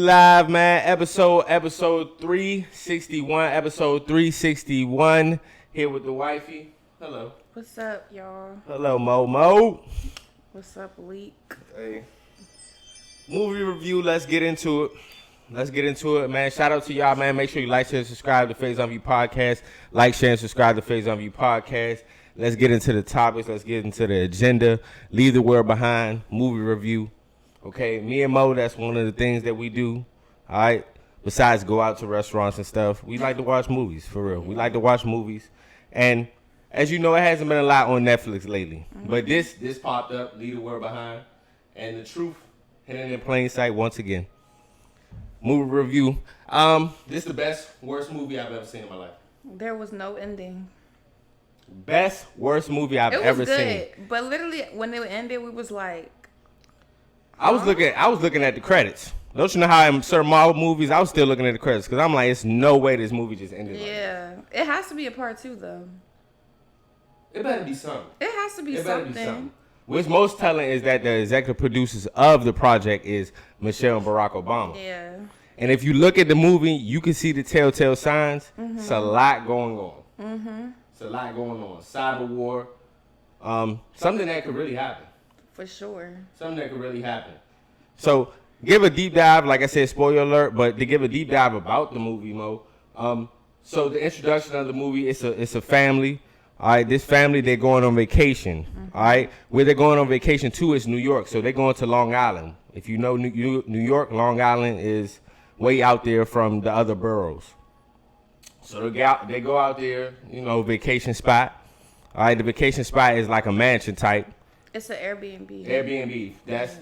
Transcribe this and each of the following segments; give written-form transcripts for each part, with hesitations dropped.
live, man. Episode 361. Episode 361. Here with the wifey. Hello. What's up, y'all? Hello, Mo. What's up, Leak? Hey. Movie review. Let's get into it, man. Shout out to y'all, man. Make sure you like, share, and subscribe to TheFaisonViewPodcast. Like, share, and subscribe to TheFaisonViewPodcast. Let's get into the topics. Let's get into the agenda. Leave the world behind. Movie review. Okay, me and Mo, that's one of the things that we do. All right. Besides go out to restaurants and stuff, we like to watch movies, for real. We like to watch movies. And as you know, it hasn't been a lot on Netflix lately. Mm-hmm. But this popped up, Leave the World Behind. And the truth hidden in plain sight once again. Movie review. This is the best, worst movie I've ever seen in my life. There was no ending. Best, worst movie I've ever seen. It was good, but literally when it ended, we was like, I was looking at the credits. Don't you know how in certain Marvel movies, I was still looking at the credits because I'm like, it's no way this movie just ended. Yeah, like it has to be a part 2 though. It better be something. It has to be something. What's most telling is that the executive producers of the project is Michelle and Barack Obama. Yeah. And if you look at the movie, you can see the telltale signs. Mm-hmm. It's a lot going on. Mm-hmm. It's a lot going on. Cyber war. Something that could really happen. For sure. Something that could really happen. So, give a deep dive, like I said, spoiler alert, but to give a deep dive about the movie, Mo. So the introduction of the movie, it's a family. All right, this family, they're going on vacation. Mm-hmm. All right, where they're going on vacation to is New York. So they're going to Long Island. If you know New York, Long Island is way out there from the other boroughs. So they go out there, vacation spot. All right, the vacation spot is like a mansion type. It's an Airbnb. Airbnb. That's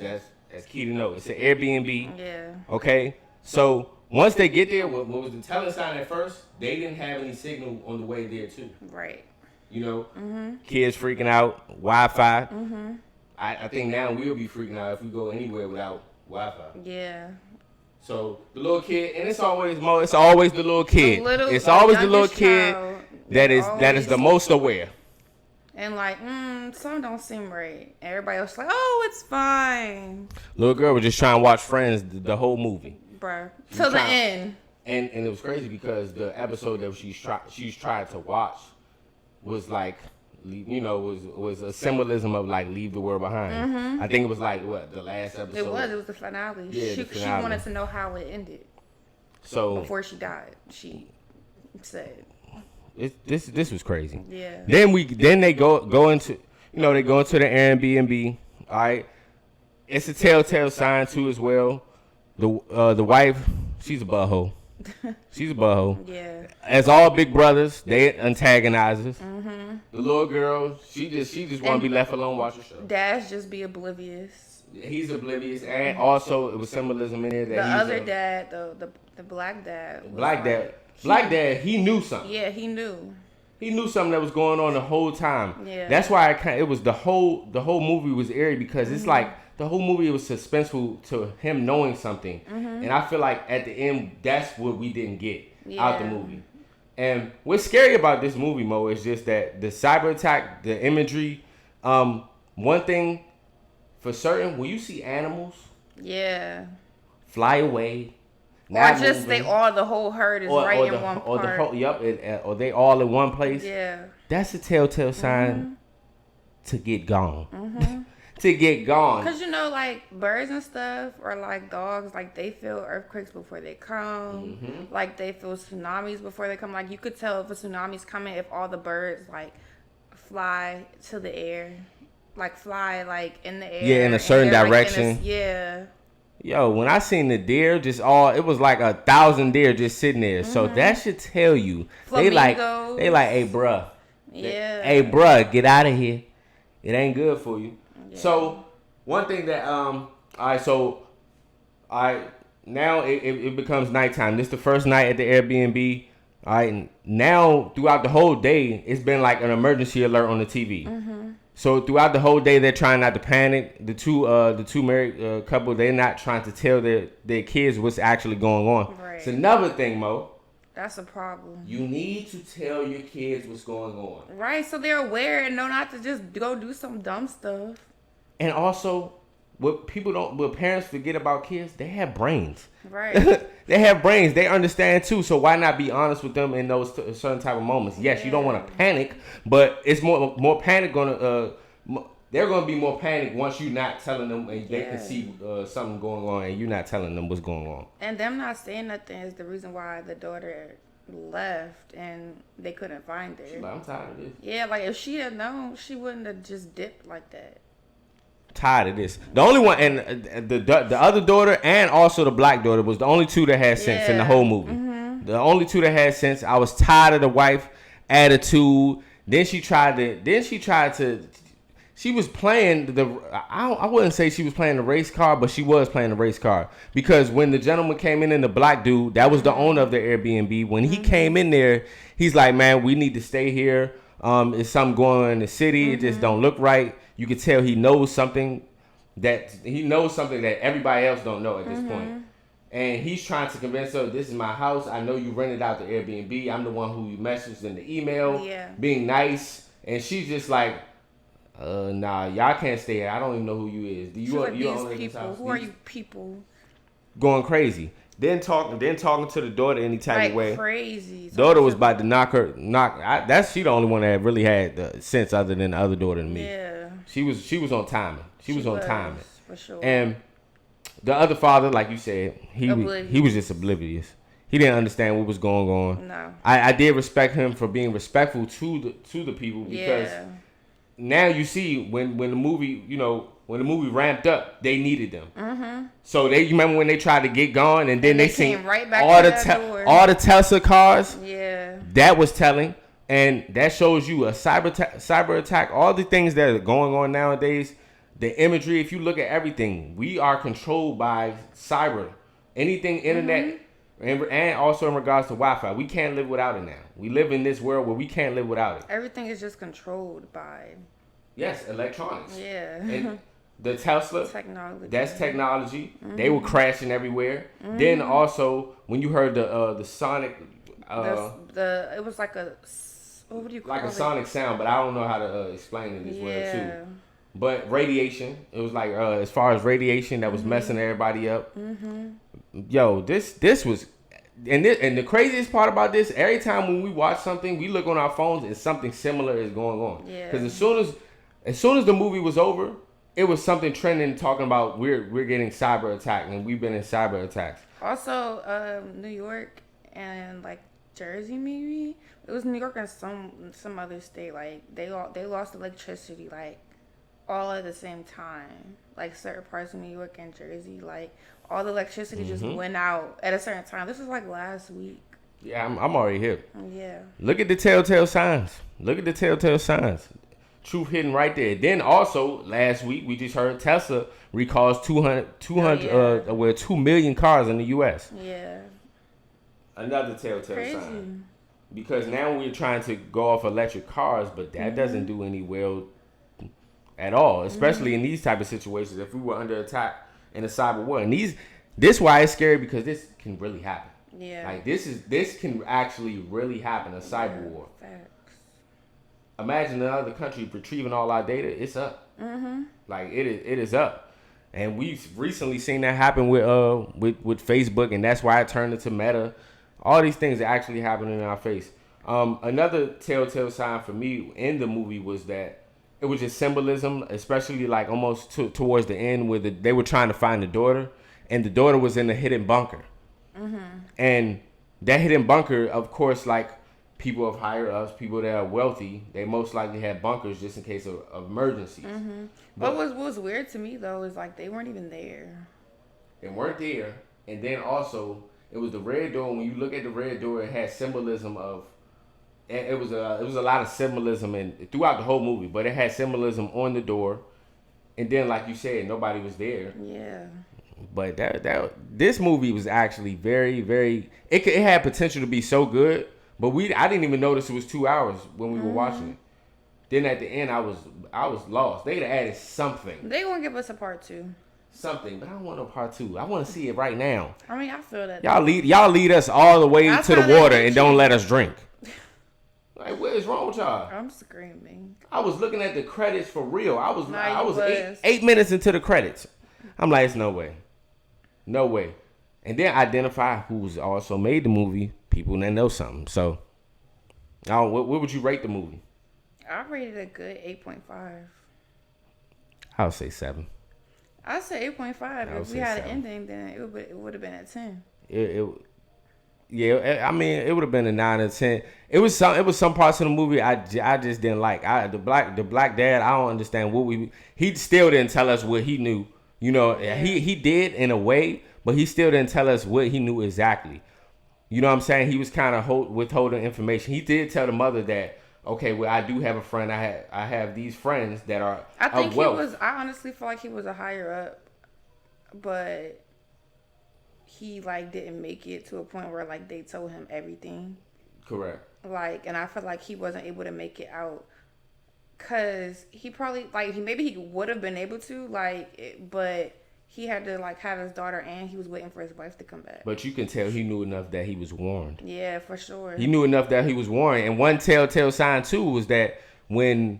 key to know. It's an Airbnb. Yeah. Okay. So once they get there, what was the telling sign at first? They didn't have any signal on the way there too. Right. Mm-hmm. Kids freaking out. Wi-Fi. Mm-hmm. I think now we'll be freaking out if we go anywhere without Wi-Fi. Yeah. So the little kid, and it's always the little kid. It's always the little kid that is the most aware. And like, something don't seem right. Everybody else like, oh, it's fine. Little girl was just trying to watch Friends the whole movie. Bruh. Till the end. And it was crazy because the episode that she's tried to watch was like, was a symbolism of like leave the world behind. Mm-hmm. I think it was like, the last episode? It was the finale. Yeah, she wanted to know how it ended. So before she died, she said. This was crazy. Yeah. Then they go into the Airbnb. All right. It's a telltale sign too as well. The wife, she's a butthole. She's a butthole. Yeah. As all big brothers, they antagonize us. Mm-hmm. The little girl, she just want to be left alone, watch the show. Dash just be oblivious. He's oblivious, and also it was symbolism in there that the other dad, the black dad. Black dad, he knew something. Yeah, he knew. He knew something that was going on the whole time. Yeah. That's why it was the whole movie was eerie because it's like the whole movie was suspenseful to him knowing something. Mm-hmm. And I feel like at the end, that's what we didn't get out the movie. And what's scary about this movie, Mo, is just that the cyber attack, the imagery. One thing for certain, when you see animals fly away, or just moving, the whole herd is right in one part. Or they all in one place. Yeah. That's a telltale sign to get gone. Mm-hmm. To get gone. Because, like birds and stuff or like dogs, like they feel earthquakes before they come. Mm-hmm. Like they feel tsunamis before they come. Like you could tell if a tsunami's coming if all the birds like fly to the air. Like fly like in the air. Yeah, in a certain direction. Yeah. Yo, when I seen the deer, it was like 1,000 deer just sitting there. Mm-hmm. So that should tell you. Flamingos. They like, hey, bruh. Yeah. Hey, bruh, get out of here. It ain't good for you. Yeah. So, one thing that, now it becomes nighttime. This is the first night at the Airbnb. All right, now throughout the whole day, it's been like an emergency alert on the TV. Mm-hmm. So throughout the whole day, they're trying not to panic. The two married couple, they're not trying to tell their kids what's actually going on. Right. It's another thing, Mo. That's a problem. You need to tell your kids what's going on. Right, so they're aware and know not to just go do some dumb stuff. And also, what parents forget about kids, they have brains. Right. They have brains. They understand too. So why not be honest with them in those certain type of moments? Yes, you don't want to panic, but it's more panic gonna. They're gonna be more panic once you're not telling them, and they can see something going on, and you're not telling them what's going on. And them not saying nothing is the reason why the daughter left and they couldn't find her. She's like, I'm tired of this. Yeah, like if she had known, she wouldn't have just dipped like that. Tired of this. The only one, and the other daughter and also the black daughter was the only two that had sense in the whole movie. Mm-hmm. The only two that had sense. I was tired of the wife attitude. Then she tried to. She was playing I wouldn't say she was playing the race card, but she was playing the race card. Because when the gentleman came in, and the black dude, that was the owner of the Airbnb, when he came in there, he's like, man, we need to stay here. It's something going on in the city. It just don't look right. You could tell he knows something that everybody else don't know at this point. And he's trying to convince her, this is my house. I know you rented out the Airbnb. I'm the one who you messaged in the email, being nice. And she's just like, nah, y'all can't stay here. I don't even know who you is. These people. Who are you people? Going crazy. Then talking to the daughter any type of way. Crazy. Daughter was about to knock. She the only one that really had the sense other than the other daughter than me. Yeah. She was on timing. She was on timing. For sure. And the other father, like you said, he was just oblivious. He didn't understand what was going on. No. I did respect him for being respectful to the people, because now you see when the movie, when the movie ramped up, they needed them. Mm-hmm. So you remember when they tried to get going, and then they seen right back all the Telsa cars. Yeah, that was telling, and that shows you a cyber attack. All the things that are going on nowadays, the imagery. If you look at everything, we are controlled by cyber. Anything internet, and also in regards to Wi-Fi, we can't live without it now. We live in this world where we can't live without it. Everything is just controlled by. Yes, electronics. Yeah. And the Tesla, technology. That's technology. Mm-hmm. They were crashing everywhere. Mm-hmm. Then also, when you heard the sonic, it was like a, what do you call it? Like a sonic sound, but I don't know how to explain it as well too. But radiation, it was like as far as radiation that was messing everybody up. Mm-hmm. Yo, this was, and the craziest part about this, every time when we watch something, we look on our phones and something similar is going on. Yeah. Because as soon as the movie was over, it was something trending talking about we're getting cyber attacked, and we've been in cyber attacks. Also, New York and like Jersey, maybe it was New York and some other state. Like they lost electricity like all at the same time. Like certain parts of New York and Jersey, like all the electricity just went out at a certain time. This was like last week. Yeah, I'm already here. Yeah. Look at the telltale signs. Truth hidden right there. Then also last week we just heard Telsa recalls 2 million cars in the U.S. Yeah. Another telltale sign. Because now we're trying to go off electric cars, but that doesn't do any well at all, especially in these type of situations. If we were under attack in a cyber war, and this why it's scary, because this can really happen. Yeah. Like this can actually really happen, a cyber war. Facts. Imagine another country retrieving all our data. It's up. Mm-hmm. Like it is up, and we've recently seen that happen with Facebook, and that's why it turned into Meta. All these things are actually happening in our face. Another telltale sign for me in the movie was that it was just symbolism, especially like almost towards the end where they were trying to find the daughter, and the daughter was in a hidden bunker. Mm-hmm. And that hidden bunker, of course, like people of higher ups, people that are wealthy, they most likely had bunkers just in case of emergencies. Mm-hmm. But what was weird to me though is like they weren't even there. They weren't there, and then also it was the red door. When you look at the red door, it had symbolism of. It was a lot of symbolism and throughout the whole movie, but it had symbolism on the door, and then like you said, nobody was there. Yeah. But this movie was actually very, very. It had potential to be so good, but I didn't even notice it was 2 hours when we were watching it. Then at the end, I was lost. They'd have added something. They gonna give us a part 2. Something, but I don't want no part 2. I want to see it right now. I mean, I feel that. Y'all lead us all the way to the water and don't let us drink. Like, what is wrong with y'all? I'm screaming. I was looking at the credits for real. I was 8 minutes into the credits. I'm like, it's no way. No way. And then identify who's also made the movie, people that know something. So, what would you rate the movie? I rated a good 8.5. I would say 7. I'd say 8.5. If we had an ending, then it would have been at 10. Yeah, I mean, it would have been a 9 or 10. It was some parts of the movie I just didn't like. The black dad, I don't understand he still didn't tell us what he knew. You know, he did in a way, but he still didn't tell us what he knew exactly. You know what I'm saying? He was kind of withholding information. He did tell the mother that, okay, well, I do have a friend. I have these friends that are of wealth. I honestly feel like he was a higher up, but he like didn't make it to a point where like they told him everything. Correct. Like, and I feel like he wasn't able to make it out because he probably maybe he would have been able to but he had to like have his daughter and he was waiting for his wife to come back. But you can tell he knew enough that he was warned. Yeah, for sure. He knew enough that he was warned. And one telltale sign too was that when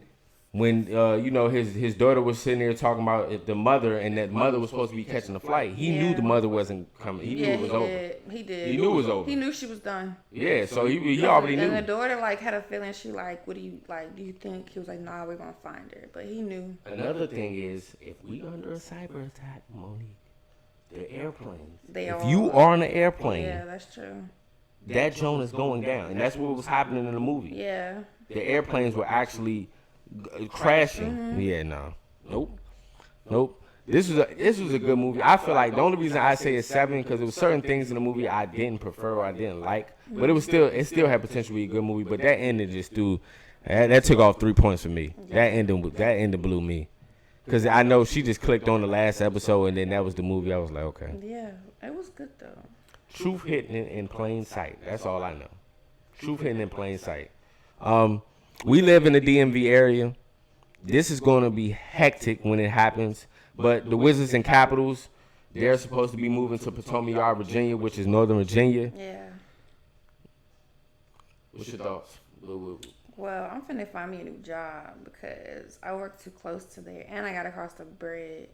you know his daughter was sitting there talking about the mother and that mother was supposed to be catching the flight, he knew the mother wasn't coming. He knew it was over. He did. He knew it was over. He knew she was done. Yeah, so he already knew. And the daughter like had a feeling. She like, what do you like? Do you think? He was like, nah, we're gonna find her. But he knew. Another thing is, if we under a cyber attack, Monique, the airplanes. If you you are on an airplane, yeah, that's true. That drone is going down, and that's what was happening in the movie. Yeah. The airplanes were actually crashing. Mm-hmm. Yeah, nope. This was a good movie. I feel like the only reason I say it's 7 because there was certain things in the movie I didn't prefer or I didn't like, but it still had potential to be a good movie. But that ending just that took off 3 points for me. That ending blew me because I know she just clicked on the last episode and then that was the movie. I was like, okay. Yeah, it was good though. Truth hidden in plain sight. That's all I know. Truth hidden in plain sight. We live in the DMV area. This is going to be hectic when it happens. But the Wizards and Capitals, they're supposed to be moving to Potomac, Virginia, which is Northern Virginia. Yeah. What's your thoughts? Well, I'm finna find me a new job because I work too close to there, and I gotta cross the bridge.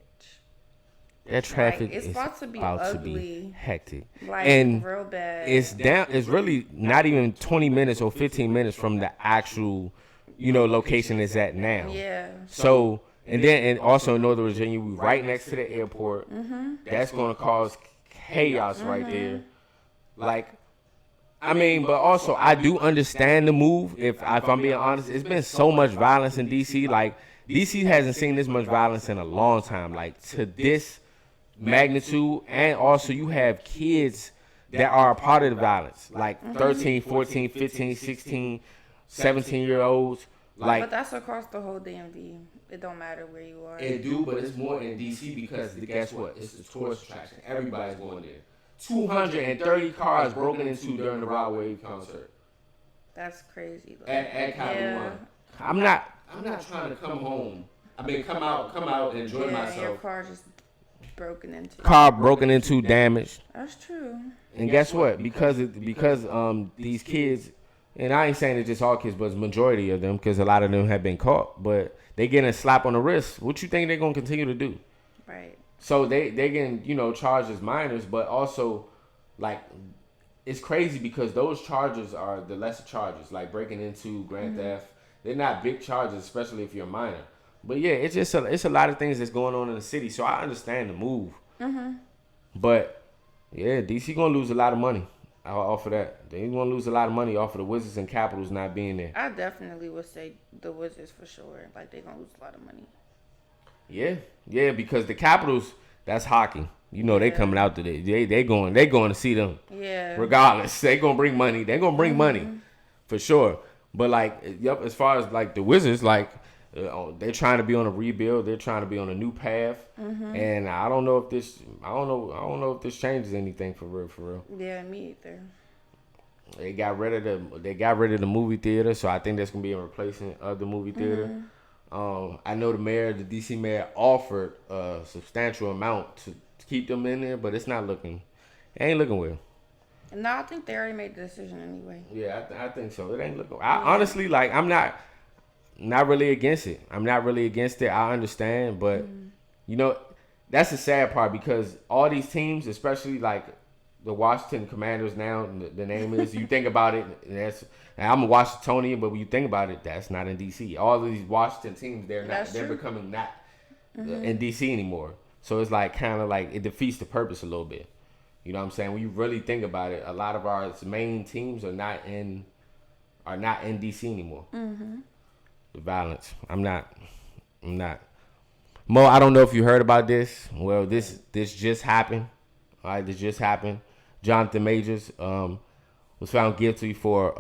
That traffic it's is about to be ugly, hectic, and real bad. It's really not even 20 minutes or 15 minutes from the actual, location it's at now. Yeah. So and also in Northern Virginia, we right next to the airport. Mm-hmm. That's going to cause chaos right there. But also I do understand the move. If I'm being honest, it's been so much violence in DC. Like DC hasn't seen this much violence in a long time. Like to this magnitude, and also you have kids that are a part of the violence, like 13, 14, 15, 16, 17-year-olds. But that's across the whole DMV. It don't matter where you are. It do, but it's more in DC because guess what? It's the tourist attraction. Everybody's going there. 230 cars broken into during the Rod Wave concert. That's crazy. At Capital One. I'm not trying to come home. Come out and enjoy myself. Your car just broken into. Car broken into, damaged. That's true. And guess what? Because these kids, and I ain't saying it's just all kids, but it's majority of them, because a lot of them have been caught, but they getting a slap on the wrist. What you think they're gonna continue to do? Right. So they getting charged as minors, but also it's crazy because those charges are the lesser charges, like breaking into, grand theft. They're not big charges, especially if you're a minor. But yeah, it's just it's a lot of things that's going on in the city. So I understand the move. Mm-hmm. But yeah, DC gonna lose a lot of money off of that. They gonna lose a lot of money off of the Wizards and Capitals not being there. I definitely would say the Wizards for sure. Like they gonna lose a lot of money. Yeah, because the Capitals, that's hockey. They coming out today. They going to see them. Yeah. Regardless, they gonna bring money. They gonna bring money for sure. But as far as the Wizards, they're trying to be on a rebuild. They're trying to be on a new path. Mm-hmm. And I don't know if this changes anything for real. Yeah, me either. They got rid of the movie theater, so I think that's gonna be a replacement of the movie theater. Mm-hmm. I know the DC mayor offered a substantial amount to keep them in there, but it ain't looking well. No, I think they already made the decision anyway. Yeah, I think so. It ain't looking. Honestly, I'm not really against it. I'm not really against it. I understand, but that's the sad part because all these teams, especially like the Washington Commanders now, the name is, you think about it, and I'm a Washingtonian, but when you think about it, that's not in D.C. All of these Washington teams, they're becoming not in D.C. anymore. So it's like kind of like it defeats the purpose a little bit. You know what I'm saying? When you really think about it, a lot of our main teams are not in D.C. anymore. The violence. I'm not. Mo, I don't know if you heard about this. Well, this just happened. All right, this just happened. Johnathan Majors was found guilty for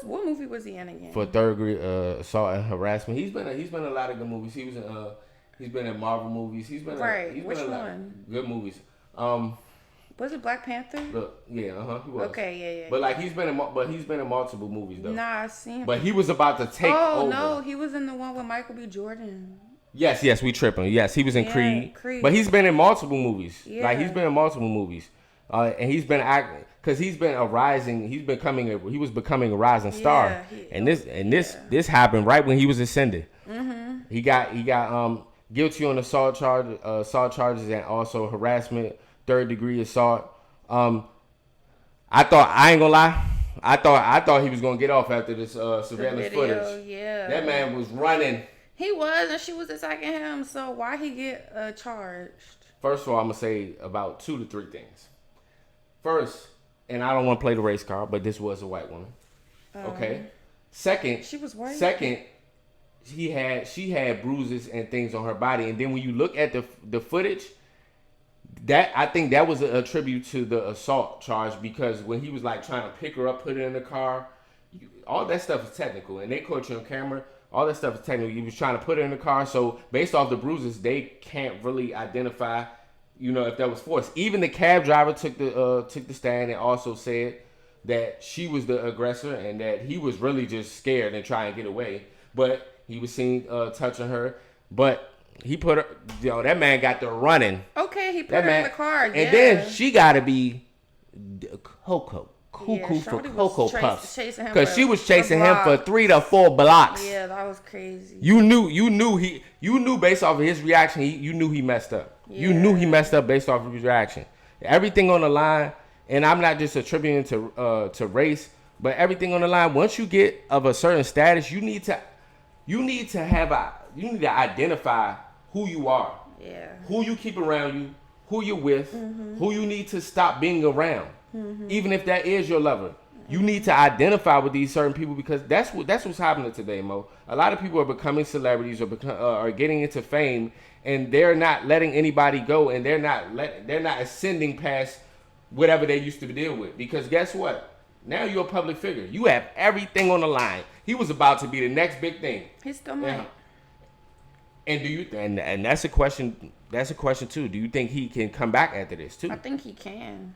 what movie was he in again? For third-degree assault and harassment. He's been in a lot of good movies. He's been in Marvel movies. Which one? Good movies. Was it Black Panther? He was. Okay, yeah. But like he's been in multiple movies though. Nah, I seen him. But he was about to take over. Oh no, he was in the one with Michael B. Jordan. Yes, we tripping. Yes, he was in Creed. But he's been in multiple movies. Yeah. Like he's been in multiple movies. And he's been acting because he was becoming a rising star. This happened right when he was ascending. He got guilty on assault charges and also harassment, third-degree assault. I ain't gonna lie. I thought he was gonna get off after this surveillance footage. Yeah. That man was running. He was, and she was attacking him. So why he get charged? First of all, I'm gonna say about 2 to 3 things. First, and I don't want to play the race card, but this was a white woman. Okay. Second, she was white. Second, she had bruises and things on her body, and then when you look at the footage, that I think that was a tribute to the assault charge because when he was like trying to pick her up, put her in the car, all that stuff is technical, and they caught you on camera. All that stuff is technical. He was trying to put her in the car, so based off the bruises, they can't really identify, if that was force. Even the cab driver took the stand and also said that she was the aggressor and that he was really just scared and trying to get away. But he was seen touching her. But he put her, that man got to running. Okay, he put her in the car. And then she got to be cuckoo for Cocoa Puffs because she was chasing him for 3 to 4 blocks. Yeah, that was crazy. You knew based off of his reaction. You knew he messed up. Yeah. You knew he messed up based off of his reaction. Everything on the line, and I'm not just attributing to race, but everything on the line. Once you get of a certain status, you need to identify who you are. Yeah. Who you keep around you, who you're with, who you need to stop being around. Even if that is your lover, you need to identify with these certain people because that's what's happening today, Mo. A lot of people are becoming celebrities or are getting into fame, and they're not letting anybody go, and they're not ascending past whatever they used to deal with. Because guess what? Now you're a public figure. You have everything on the line. He was about to be the next big thing. He still might. And do you? And that's a question. That's a question too. Do you think he can come back after this too? I think he can.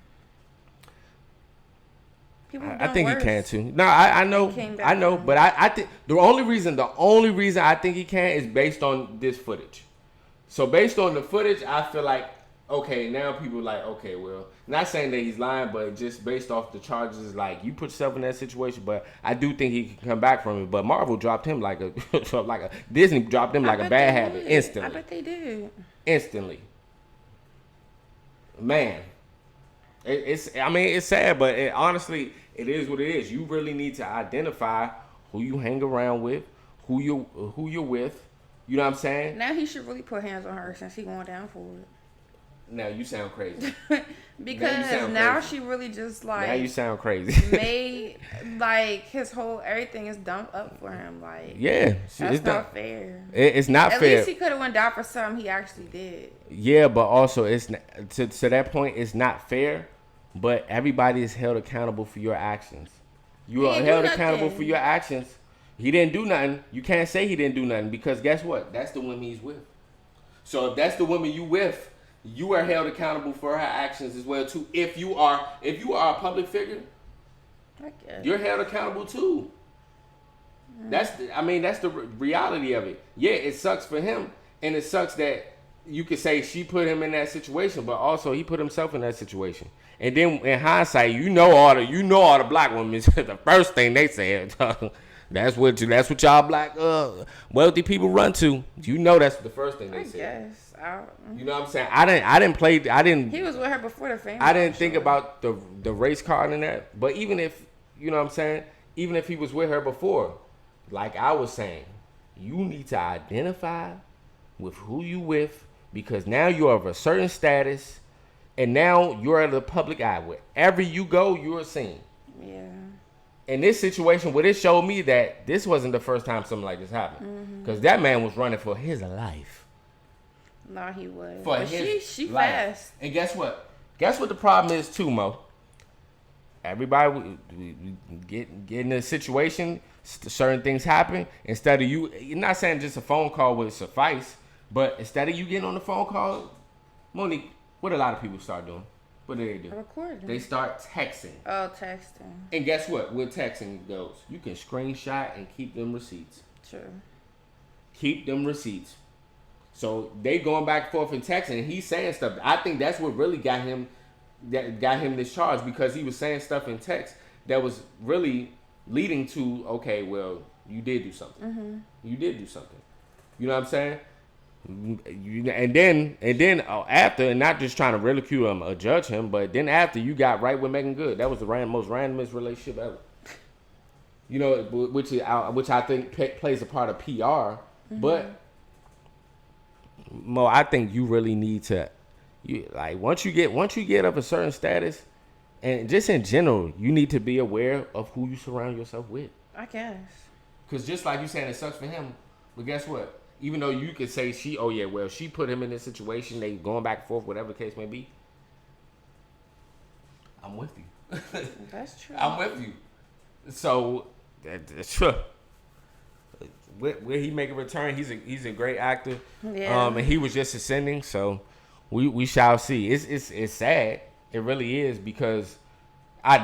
I think he can too. No, I know, but I think the only reason I think he can is based on this footage. So based on the footage, I feel like okay, now people are like okay, well, not saying that he's lying, but just based off the charges, like you put yourself in that situation. But I do think he can come back from it. But Marvel dropped him like a Disney dropped him like a bad habit instantly. I bet they did instantly. Man, it's sad, but honestly. It is what it is. You really need to identify who you hang around with, who you're with. You know what I'm saying? Now he should really put hands on her since he going down for it. Now you sound crazy. Because now she really just like. Now you sound crazy. Made like his whole everything is dumped up for him. Like yeah, that's not fair. It's not fair. At least he could have went down for something he actually did. Yeah, but also it's not, to that point it's not fair. But everybody is held accountable for your actions. You are held accountable for your actions. He didn't do nothing. You can't say he didn't do nothing because guess what? That's the woman he's with. So if that's the woman you with, you are held accountable for her actions as well too. If you are a public figure, you're held accountable too. That's the reality of it. Yeah, it sucks for him, and it sucks that you could say she put him in that situation, but also he put himself in that situation. And then in hindsight, all the black women. The first thing they said, that's what y'all black wealthy people run to. That's the first thing they said. I guess. out. You know what I'm saying? I didn't. He was with her before the family. I didn't think about the race card and that. But even if, you know what I'm saying, even if he was with her before, like I was saying, you need to identify with who you with, because now you're of a certain status, and now you're at the public eye. Wherever you go, you're seen. Yeah. In this situation, what it showed me that this wasn't the first time something like this happened, because that man was running for his life. No, he was. For but his she life. fast. And guess what? Guess what the problem is too, Mo? Everybody we get in a situation, certain things happen. Instead of you're not saying just a phone call would suffice, but instead of you getting on the phone call, Monique, what a lot of people start doing? What do they do? Recording. They start texting. Oh, texting. And guess what? With texting goes, you can screenshot and keep them receipts. True. Keep them receipts. So they going back and forth and texting, and he's saying stuff. I think that's what really got him this charge, because he was saying stuff in text that was really leading to, okay, well, you did do something. Mm-hmm. You did do something. You know what I'm saying? And then after, and not just trying to ridicule him or judge him, but then after, you got right with Megan Good. That was the most randomest relationship ever. You know, which I think plays a part of PR. Mm-hmm. But Mo, I think you really need to, once you get of a certain status, and just in general, you need to be aware of who you surround yourself with. I guess. Because just like you saying, it sucks for him, but guess what? Even though you could say she put him in this situation, they going back and forth, whatever the case may be. I'm with you. That's true. I'm with you. So, sure. Will he make a return? He's a great actor. Yeah. And he was just ascending, so we shall see. It's sad. It really is, because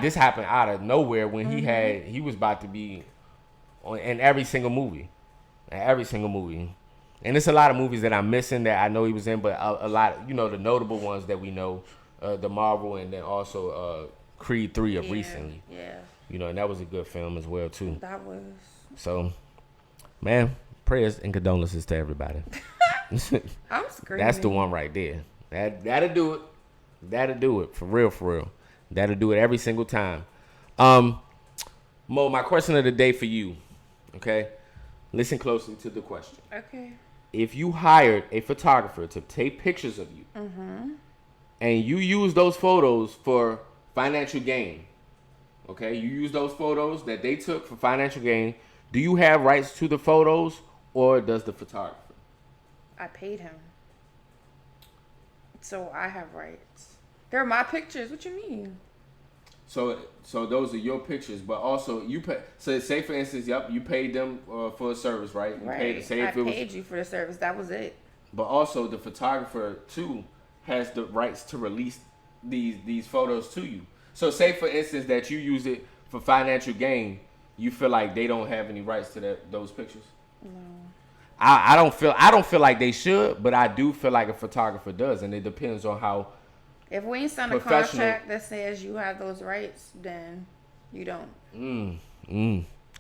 this happened out of nowhere when he was about to be in every single movie. And it's a lot of movies that I'm missing that I know he was in, but a lot, the notable ones that we know, the Marvel, and then also Creed 3 of recently. Yeah. And that was a good film as well too. That was. So, man, prayers and condolences to everybody. I'm screaming. That's the one right there. That'll do it. That'll do it. For real. That'll do it every single time. Mo, my question of the day for you, okay? Listen closely to the question. Okay. If you hired a photographer to take pictures of you, and you use those photos for financial gain, okay? You use those photos that they took for financial gain. Do you have rights to the photos, or does the photographer? I paid him. So I have rights. They're my pictures. What you mean? So those are your pictures, but also you pay. So say for instance, you paid them for a service, right? You right. I paid you for the service. That was it. But also the photographer too has the rights to release these photos to you. So say for instance that you use it for financial gain, you feel like they don't have any rights to those pictures? No. I don't feel like they should, but I do feel like a photographer does, and it depends on how. If we ain't signed a contract that says you have those rights, then you don't.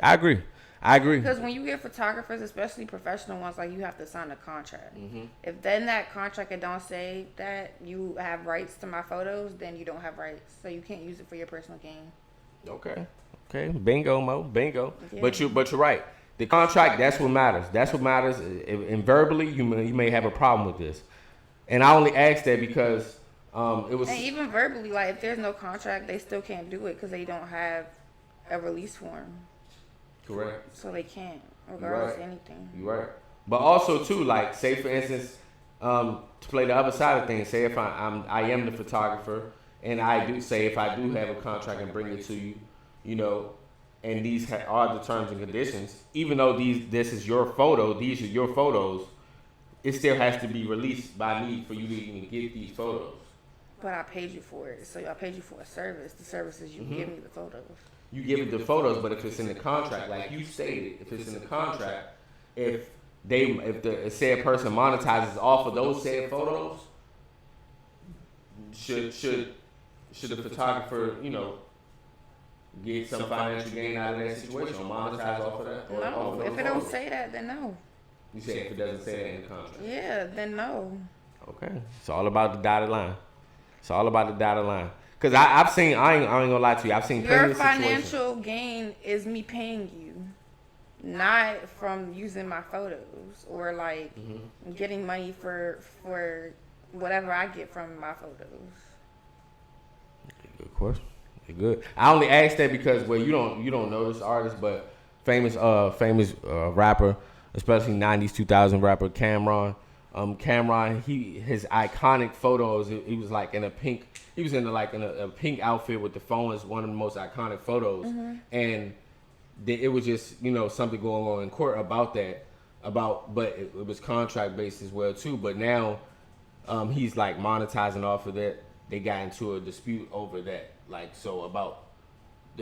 I agree. Because when you get photographers, especially professional ones, like you have to sign a contract. Mm-hmm. If then that contract it don't say that you have rights to my photos, then you don't have rights, so you can't use it for your personal gain. Okay. Bingo, Mo. Bingo. Yeah. But you're right. The contract, that's what matters. That's what matters. And verbally, you may have a problem with this. And I only asked that because it was. And even verbally, like if there's no contract, they still can't do it because they don't have a release form. Correct. So they can't, regardless of anything. You're right. But also too, like say for instance, to play the other side of things. Say if I am the photographer, and I do say if I do have a contract and bring it to you, and these are the terms and conditions. Even though this is your photo, these are your photos, it still has to be released by me for you to even get these photos. But I paid you for it, so I paid you for a service. The service is you give me the photos. You give me the photos, but if it's in the contract, like you stated, if it's in the contract, if the said person monetizes off of those said photos, should the photographer, get some financial gain out of that situation or monetize off of that? No, if it don't say that, then no. You say if it doesn't say that in the contract? Yeah, then no. Okay, it's all about the dotted line. It's all about the dotted line. Cause I've seen, I ain't gonna lie to you, I've seen plenty Your of situations. financial gain is me paying you, not from using my photos or like getting money for whatever I get from my photos. Good question. Good. I only asked that because you don't know this artist, but famous rapper, especially 90s 2000 rapper Cameron. Cameron, his iconic photos. He was like in a pink. He was in a pink outfit with the phone. It's one of the most iconic photos, and it was just something going on in court about that. But it was contract based as well too. But now, he's like monetizing off of that. They got into a dispute over that, about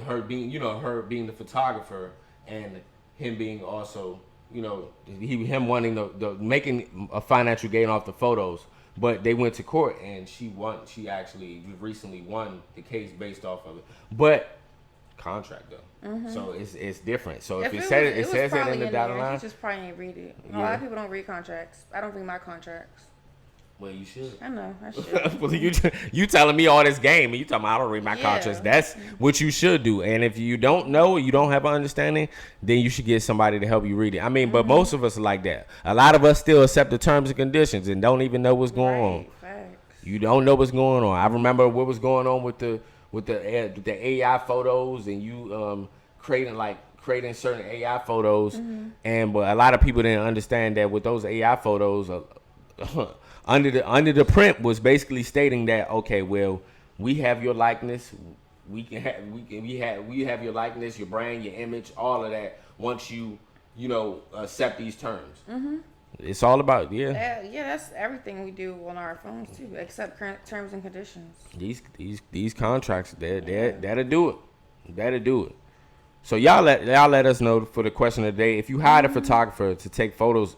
her being the photographer and him being also, him wanting the making a financial gain off the photos. But they went to court and she won. She actually recently won the case based off of it. But contract though, so it's different. So if it says it in the dotted line, you just probably didn't read it. A lot of people don't read contracts. I don't read my contracts. Well, you should. I know, I should. Well, you telling me all this game, and you talking about I don't read my contracts. That's what you should do. And if you don't know, you don't have an understanding, then you should get somebody to help you read it. I mean, but most of us are like that. A lot of us still accept the terms and conditions and don't even know what's going on. Facts. You don't know what's going on. I remember what was going on with the AI photos and you creating certain AI photos, but a lot of people didn't understand that with those AI photos. Under the print was basically stating that we have your likeness, we have your likeness, your brand, your image, all of that. Once you accept these terms, it's all about that's everything we do on our phones too, except current terms and conditions. These contracts, that'll do it. So y'all let us know for the question of the day. If you hired a photographer to take photos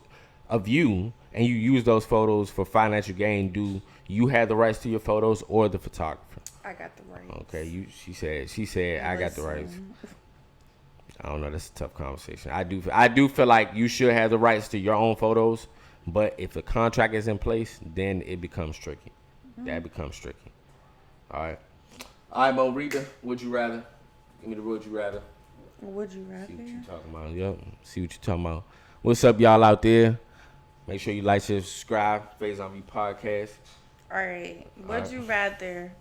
of you, and you use those photos for financial gain, do you have the rights to your photos or the photographer? I got the rights. Okay, she said I got the rights. I don't know, that's a tough conversation. I do feel like you should have the rights to your own photos, but if the contract is in place, then it becomes tricky. That becomes tricky. All right, Mo, Rita, would you rather? Give me the would you rather. Would you rather? See what you talking about. Yep. See what you talking about. What's up, y'all out there? Make sure you like, share, subscribe. TheFaisonViewPodcast. All right. Would you rather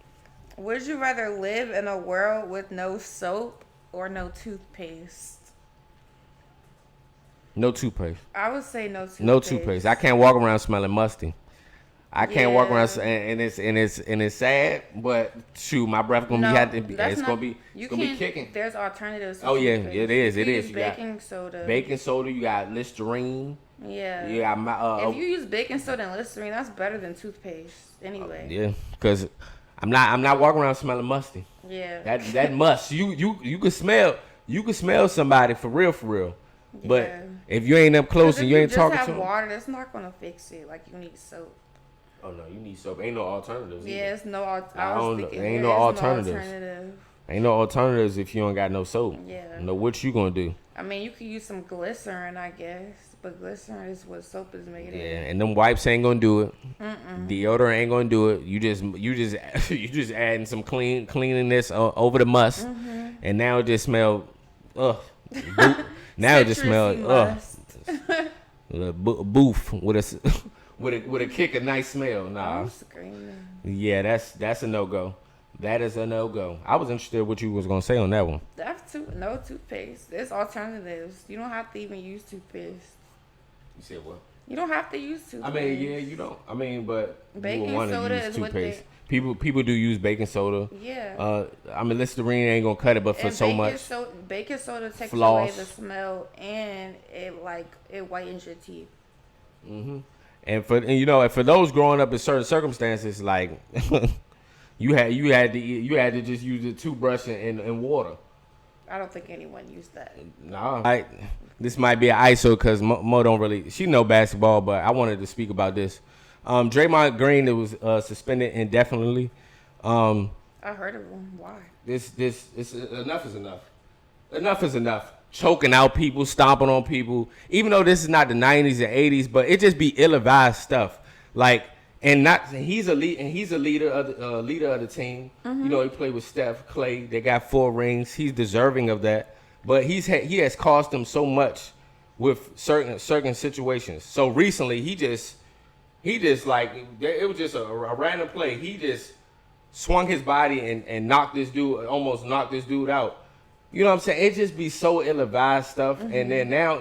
live in a world with no soap or no toothpaste? No toothpaste. I would say no toothpaste. No toothpaste. I can't walk around smelling musty. I can't walk around and it's sad, but shoot, my breath gonna be kicking. There's alternatives. Oh yeah, it is. You is. Use baking soda. Baking soda. You got Listerine. Yeah. Yeah. If you use baking soda and Listerine, that's better than toothpaste anyway. Yeah, because I'm not walking around smelling musty. Yeah. That must you can smell somebody for real. Yeah. But if you ain't up close and you ain't talking to them, if you just have water, that's not gonna fix it. Like you need soap. Oh no, you need soap. Ain't no alternatives. Yeah, it's no. Ain't no alternatives. Ain't no alternatives if you don't got no soap. Yeah. No, what you gonna do? I mean, you could use some glycerin, I guess, but glycerin is what soap is made of. Yeah, and them wipes ain't gonna do it. Deodorant ain't gonna do it. You just adding some cleanliness over the must, and now it just smell. Now it just smell. Boof with a kick of nice smell. Nah. I'm screaming. Yeah, that's a no go. That is a no go. I was interested in what you was gonna say on that one. No toothpaste. There's alternatives. You don't have to even use toothpaste. You said what? You don't have to use toothpaste. I mean, yeah, you don't. I mean, but baking soda is toothpaste. People do use baking soda. Yeah. I mean, Listerine ain't gonna cut it, but for so much. Baking soda takes away the smell, and it whitens your teeth. And for those growing up in certain circumstances, like you had to just use a toothbrush and water. I don't think anyone used that. No. This might be an ISO because Mo don't really. She know basketball, but I wanted to speak about this. Draymond Green was suspended indefinitely. I heard of him. Why? This enough is enough. Enough is enough. Choking out people, stomping on people. Even though this is not the 90s and 80s, but it just be ill-advised stuff. Like And he's a leader of the team. You know, he played with Steph, Clay. They got 4 rings. He's deserving of that. But he has cost them so much with certain situations. So recently, he just like it was just a random play. He just swung his body and almost knocked this dude out. You know what I'm saying? It just be so ill-advised stuff. And then now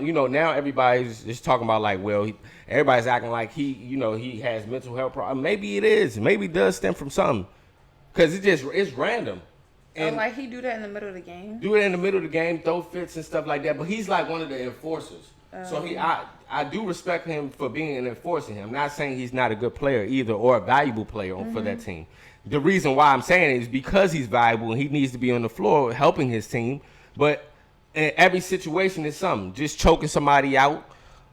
everybody's just talking about like, well, everybody's acting like he has mental health problems. Maybe it is. Maybe it does stem from something. Because it's random. And like he do that in the middle of the game? Do it in the middle of the game, throw fits and stuff like that. But he's like one of the enforcers. So I do respect him for being an enforcer. I'm not saying he's not a good player either or a valuable player for that team. The reason why I'm saying it is because he's valuable and he needs to be on the floor helping his team. But in every situation is something. Just choking somebody out,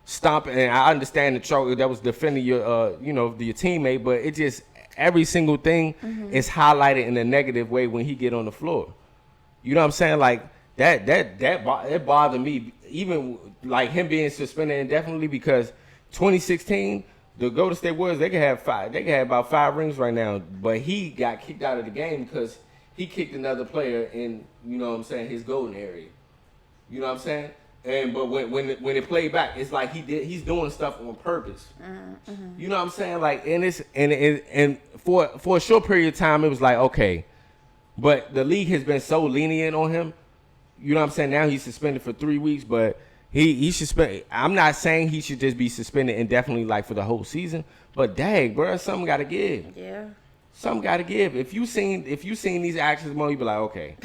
stomping. And I understand the choke that was defending your teammate, but it just every single thing is highlighted in a negative way when he get on the floor. You know what I'm saying? Like it bothered me, even like him being suspended indefinitely, because 2016 the Golden State Warriors they could have about 5 rings right now, but he got kicked out of the game because he kicked another player in, you know what I'm saying, his golden area. You know what I'm saying? But when it played back, it's like he's doing stuff on purpose. You know what I'm saying? Like and for a short period of time it was like okay, but the league has been so lenient on him. You know what I'm saying? Now he's suspended for 3 weeks, but he should spend. I'm not saying he should just be suspended indefinitely like for the whole season, but dang, bro, something got to give. Yeah. Something got to give. If you seen these actions more, you be like, okay,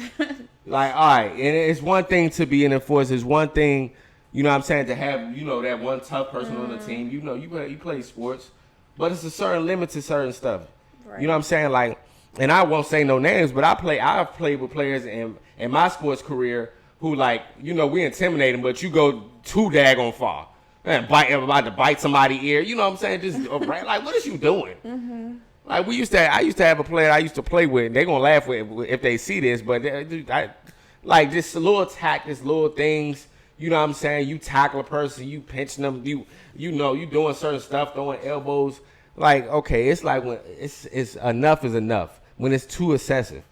like all right. And it's one thing to be an enforcer. It's one thing, you know what I'm saying, to have that one tough person on the team. You play sports, but it's a certain limit to certain stuff. Right. You know what I'm saying? Like, and I won't say no names, but I've played with players in my sports career who, like, we intimidate them, but you go too daggone far and about to bite somebody's ear. You know what I'm saying? Just like, what is you doing? Like I used to have a player I used to play with. They're gonna laugh if they see this, but like just a little attack, just little things. You know what I'm saying? You tackle a person, you pinching them, you doing certain stuff, throwing elbows. Like, okay, it's like when it's enough is enough when it's too excessive.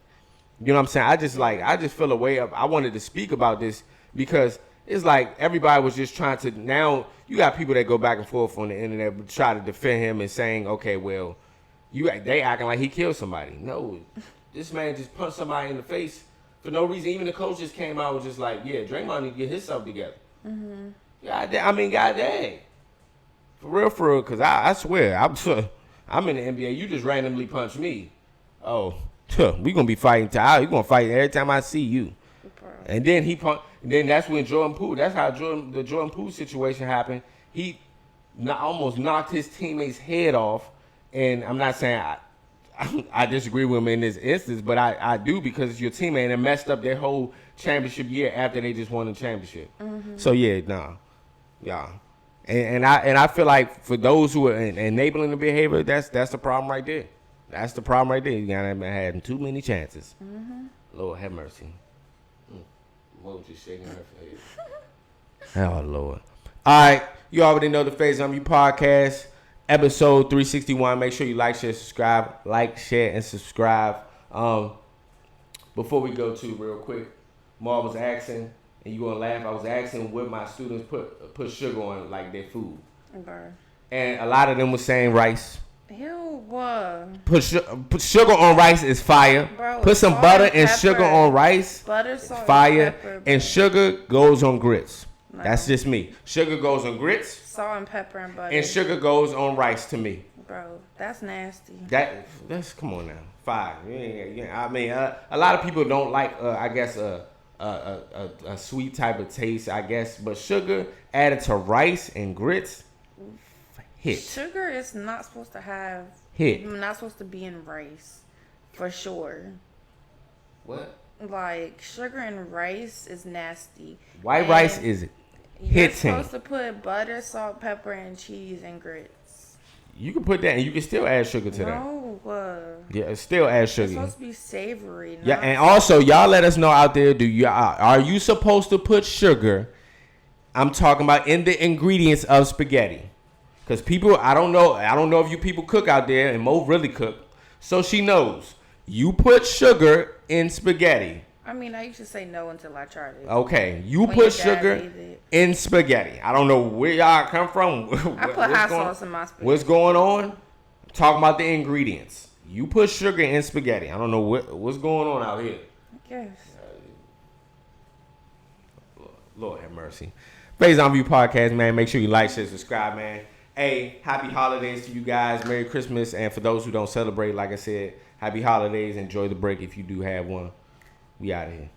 You know what I'm saying? I just feel a way up. I wanted to speak about this because it's like everybody was just trying to. Now you got people that go back and forth on the internet but try to defend him and saying, okay, well, they acting like he killed somebody. No, this man just punched somebody in the face for no reason. Even the coach just came out and was just like, yeah, Draymond need to get himself together. God dang. For real, because I swear, I'm in the NBA. You just randomly punched me. Oh, we going to be fighting. You're going to fight every time I see you. And then then that's when Jordan Poole, that's how the Jordan Poole situation happened. He almost knocked his teammate's head off. And I'm not saying I disagree with him in this instance, but I do because it's your teammate and it messed up their whole championship year after they just won the championship. So yeah. And I feel like for those who are enabling the behavior, that's the problem right there. That's the problem right there. You got to have too many chances. Lord have mercy. Mo just shaking her face. Oh Lord. All right, you already know the TheFaisonViewPodcast. Episode 361. Make sure you like, share, subscribe. Like, share, and subscribe. Before we go to real quick, Mar was asking, and you gonna laugh. I was asking what my students put sugar on like their food, and a lot of them was saying rice. Ew, what? Put sugar on rice is fire. Bro, put some butter and sugar on rice. Butter, salt, fire, and pepper, and sugar goes on grits. No. That's just me. Sugar goes on grits. Salt and pepper and butter. And sugar goes on rice to me. Bro, that's nasty. That's come on now. Fire. Yeah. I mean, a lot of people don't like, I guess, a sweet type of taste, I guess. But sugar added to rice and grits, hit. Sugar is not supposed to have. Hit. Not supposed to be in rice, for sure. What? Like, sugar and rice is nasty. White rice is it? You're supposed to put butter, salt, pepper, and cheese and grits. You can put that, and you can still add sugar to that. No. Yeah, still add sugar. It's supposed to be savory. Yeah, and also, y'all let us know out there, are you supposed to put sugar, I'm talking about in the ingredients of spaghetti? Because people, I don't know if you people cook out there, and Mo really cook. So she knows. You put sugar in spaghetti. I mean, I used to say no until I tried it. Okay, you When put your dad sugar made it. in spaghetti. I don't know where y'all come from. I put hot sauce in my spaghetti. What's going on? Talking about the ingredients. You put sugar in spaghetti. I don't know what's going on out here. I guess. Lord have mercy. Faison View Podcast, man. Make sure you like, share, subscribe, man. Hey, happy holidays to you guys. Merry Christmas. And for those who don't celebrate, like I said, happy holidays. Enjoy the break if you do have one. We out of here.